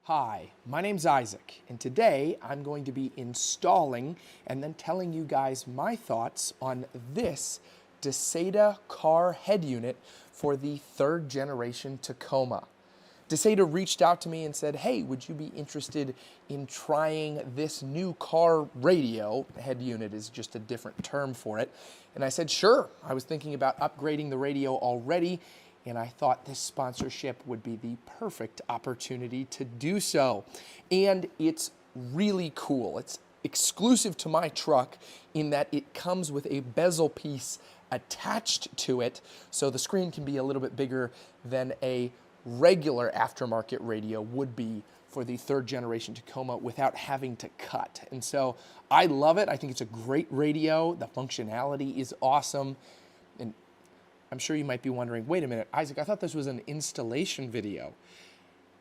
Hi, my name's Isaac, and today I'm going to be installing and then telling you guys my thoughts on this Dasaita car head unit for the third generation Tacoma. Dasaita reached out to me and said, hey, would you be interested in trying this new car radio? Head unit is just a different term for it. And I said, sure. I was thinking about upgrading the radio already, and I thought this sponsorship would be the perfect opportunity to do so. And it's really cool. It's exclusive to my truck in that it comes with a bezel piece attached to it, so the screen can be a little bit bigger than a regular aftermarket radio would be for the third generation Tacoma without having to cut. And so I love it. I think it's a great radio. The functionality is awesome. And I'm sure you might be wondering, wait a minute, Isaac, I thought this was an installation video.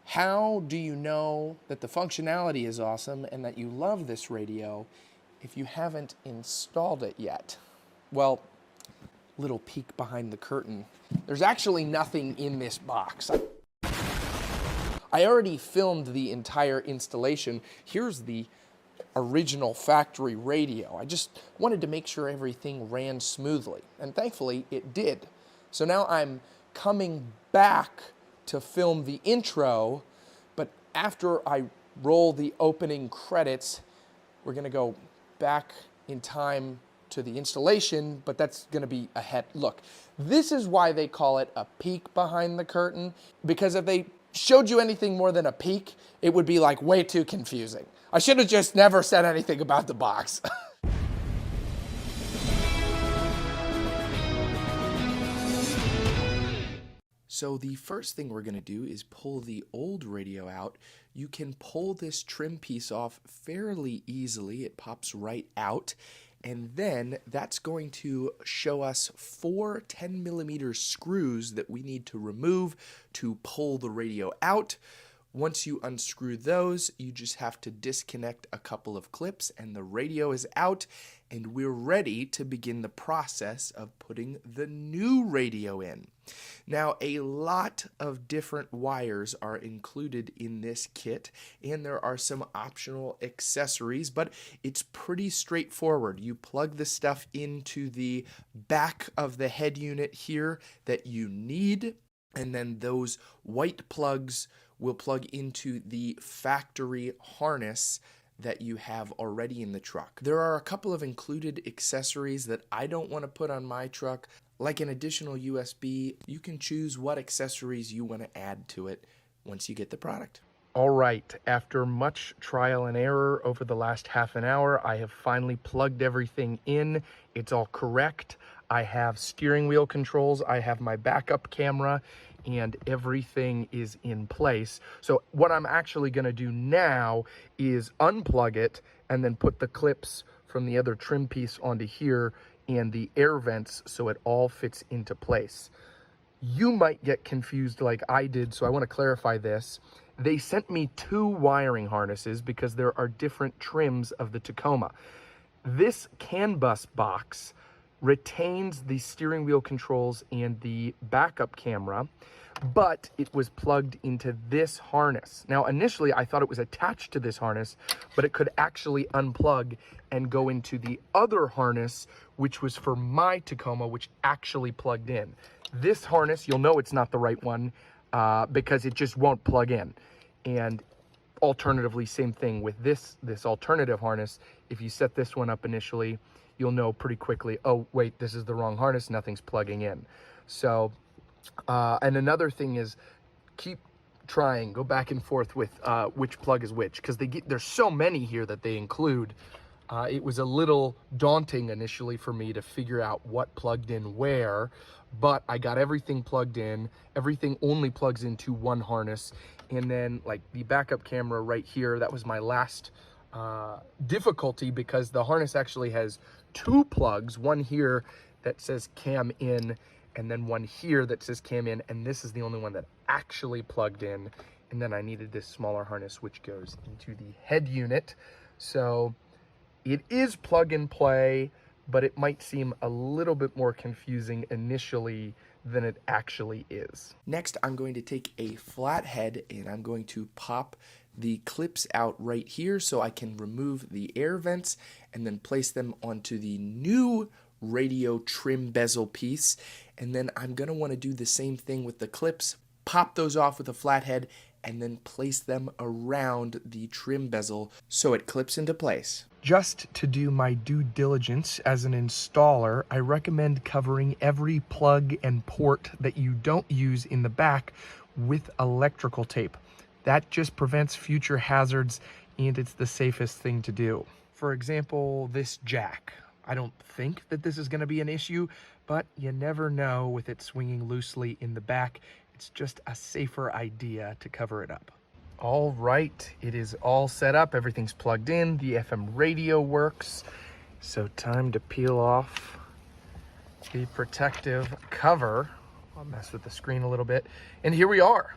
How do you know that the functionality is awesome and that you love this radio if you haven't installed it yet? Well, little peek behind the curtain. There's actually nothing in this box. I already filmed the entire installation. Here's the original factory radio. I just wanted to make sure everything ran smoothly, and thankfully it did. So now I'm coming back to film the intro, but after I roll the opening credits, we're gonna go back in time to the installation, but that's gonna be ahead. Look, this is why they call it a peek behind the curtain, because if they showed you anything more than a peek, it would be like way too confusing. I should have just never said anything about the box. So the first thing we're gonna do is pull the old radio out. You can pull this trim piece off fairly easily. It pops right out. And then that's going to show us 4 10mm screws that we need to remove to pull the radio out. Once you unscrew those, you just have to disconnect a couple of clips and the radio is out, and we're ready to begin the process of putting the new radio in. Now, a lot of different wires are included in this kit, and there are some optional accessories, but it's pretty straightforward. You plug the stuff into the back of the head unit here that you need, and then those white plugs will plug into the factory harness that you have already in the truck. There are a couple of included accessories that I don't want to put on my truck, like an additional USB. You can choose what accessories you want to add to it once you get the product. All right, after much trial and error over the last half an hour, I have finally plugged everything in. It's all correct. I have steering wheel controls, I have my backup camera, and everything is in place. So what I'm actually gonna do now is unplug it and then put the clips from the other trim piece onto here and the air vents so it all fits into place. You might get confused like I did, so I wanna clarify this. They sent me 2 wiring harnesses because there are different trims of the Tacoma. This CAN bus box retains the steering wheel controls and the backup camera, but it was plugged into this harness. Now, initially I thought it was attached to this harness, but it could actually unplug and go into the other harness, which was for my Tacoma, which actually plugged in. This harness, you'll know it's not the right one because it just won't plug in. And alternatively, same thing with this alternative harness. If you set this one up initially, you'll know pretty quickly, oh, wait, this is the wrong harness, nothing's plugging in. So, and another thing is, keep trying, go back and forth with which plug is which, because there's so many here that they include. It was a little daunting initially for me to figure out what plugged in where, but I got everything plugged in. Everything only plugs into one harness. And then like the backup camera right here, that was my last difficulty because the harness actually has 2 plugs, one here that says cam in and then one here that says cam in, and this is the only one that actually plugged in. And then I needed this smaller harness which goes into the head unit. So it is plug and play, but it might seem a little bit more confusing initially than it actually is. Next, I'm going to take a flathead and I'm going to pop the clips out right here so I can remove the air vents and then place them onto the new radio trim bezel piece. And then I'm going to want to do the same thing with the clips, pop those off with a flathead, and then place them around the trim bezel so it clips into place. Just to do my due diligence as an installer, I recommend covering every plug and port that you don't use in the back with electrical tape. That just prevents future hazards, and it's the safest thing to do. For example, this jack. I don't think that this is going to be an issue, but you never know with it swinging loosely in the back. It's just a safer idea to cover it up. All right, it is all set up. Everything's plugged in. The FM radio works. So time to peel off the protective cover. I'll mess with the screen a little bit. And here we are.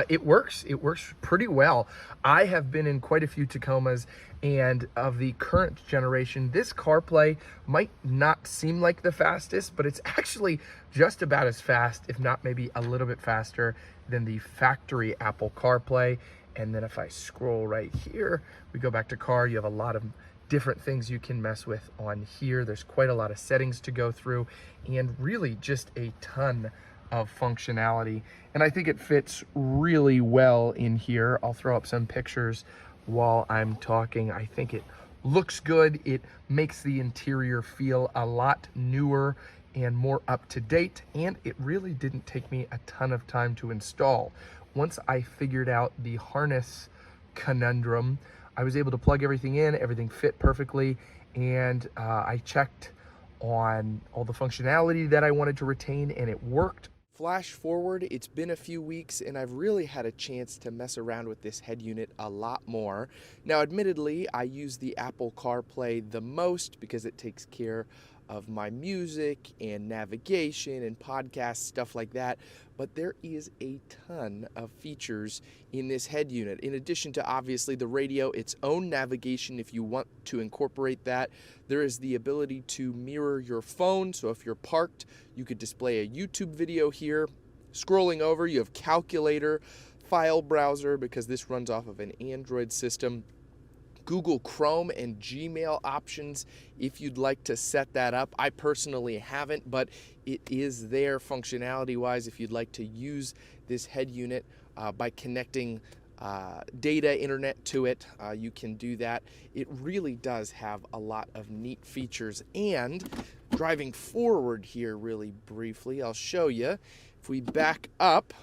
It works. It works pretty well. I have been in quite a few Tacomas, and of the current generation, this CarPlay might not seem like the fastest, but it's actually just about as fast, if not maybe a little bit faster than the factory Apple CarPlay. And then if I scroll right here, we go back to car, you have a lot of different things you can mess with on here. There's quite a lot of settings to go through, and really just a ton of functionality. And I think it fits really well in here. I'll throw up some pictures while I'm talking. I think it looks good. It makes the interior feel a lot newer and more up to date, and it really didn't take me a ton of time to install. Once I figured out the harness conundrum, I was able to plug everything in, everything fit perfectly, and I checked on all the functionality that I wanted to retain, and it worked. Flash forward, it's been a few weeks, and I've really had a chance to mess around with this head unit a lot more. Now, admittedly, I use the Apple CarPlay the most because it takes care of my music and navigation and podcasts, stuff like that. But there is a ton of features in this head unit. In addition to obviously the radio, its own navigation if you want to incorporate that. There is the ability to mirror your phone. So if you're parked, you could display a YouTube video here. Scrolling over, you have calculator, file browser because this runs off of an Android system. Google Chrome and Gmail options if you'd like to set that up. I personally haven't, but it is there functionality-wise if you'd like to use this head unit by connecting data, internet to it. You can do that. It really does have a lot of neat features. And driving forward here really briefly, I'll show you. If we back up,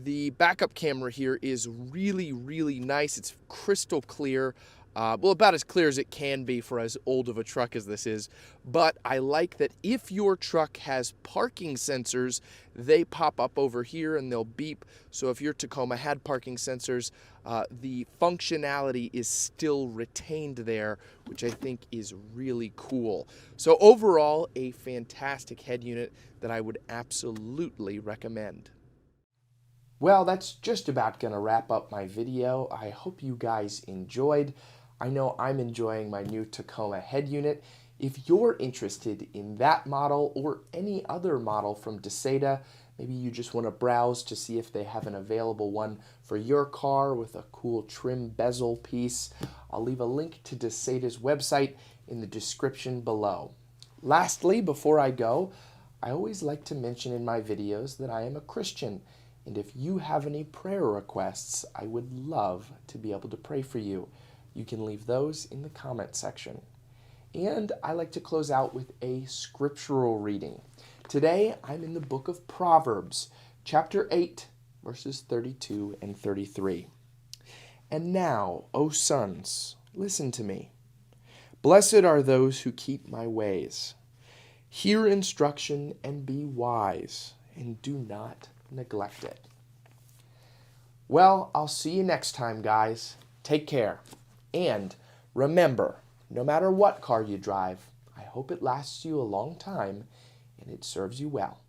the backup camera here is really, really nice. It's crystal clear. Well, about as clear as it can be for as old of a truck as this is. But I like that if your truck has parking sensors, they pop up over here and they'll beep. So if your Tacoma had parking sensors, the functionality is still retained there, which I think is really cool. So overall, a fantastic head unit that I would absolutely recommend. Well, that's just about going to wrap up my video. I hope you guys enjoyed. I know I'm enjoying my new Tacoma head unit. If you're interested in that model or any other model from Dasaita, maybe you just want to browse to see if they have an available one for your car with a cool trim bezel piece, I'll leave a link to Dasaita's website in the description below. Lastly, before I go, I always like to mention in my videos that I am a Christian. And if you have any prayer requests, I would love to be able to pray for you. You can leave those in the comment section. And I like to close out with a scriptural reading. Today, I'm in the book of Proverbs, chapter 8, verses 32 and 33. And now, O sons, listen to me. Blessed are those who keep my ways. Hear instruction and be wise, and do not neglect it. Well, I'll see you next time, guys. Take care. And remember, no matter what car you drive, I hope it lasts you a long time and it serves you well.